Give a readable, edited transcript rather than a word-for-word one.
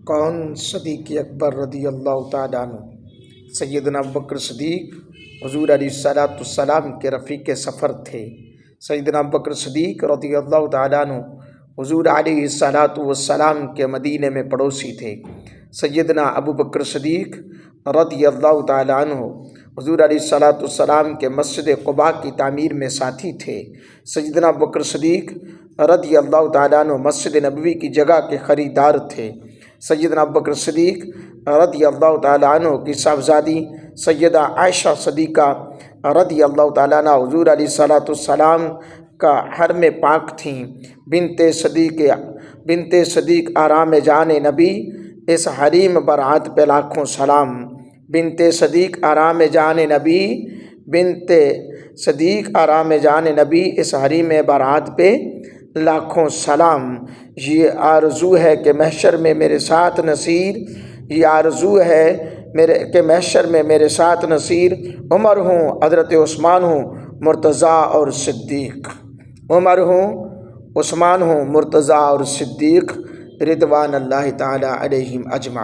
کون صدیق اکبر رضی اللہ تعالیٰ عنہ؟ سیدنا ابوبکر صدیق حضور علیہ الصلوۃ والسلام کے رفیق سفر تھے۔ سیدنا ابوبکر صدیق رضی اللہ تعالیٰ عنہ حضور علیہ الصلوۃ والسلام کے مدینے میں پڑوسی تھے۔ سیدنا ابوبکر صدیق رضی اللہ تعالیٰ عنہ حضور علیہ الصلوۃ والسلام کے مسجد قباء کی تعمیر میں ساتھی تھے۔ سیدنا ابوبکر صدیق رضی اللہ تعالیٰ عنہ مسجد نبوی کی جگہ کے خریدار تھے۔ سیدنا ابوبکر صدیق رضی اللہ تعالیٰ عنہ کی صاحبزادی سیدہ عائشہ صدیقہ رضی اللہ تعالیٰ عنہ حضور علیہ الصلوۃ والسلام کا حرم پاک تھیں۔ بنت صدیق آرام جان نبی، اس حریم برات پہ لاکھوں سلام۔ بنت صدیق آرام جان نبی، بنت صدیق آرام جان نبی، اس حریم برات پہ لاکھوں سلام۔ یہ آرزو ہے کہ محشر میں میرے ساتھ نصیر، یہ آرزو ہے کہ محشر میں میرے ساتھ نصیر، عمر ہوں، حضرت عثمان ہوں، مرتضیٰ اور صدیق۔ عمر ہوں، عثمان ہوں، مرتضیٰ اور صدیق رضوان اللہ تعالیٰ علیہم اجمعین۔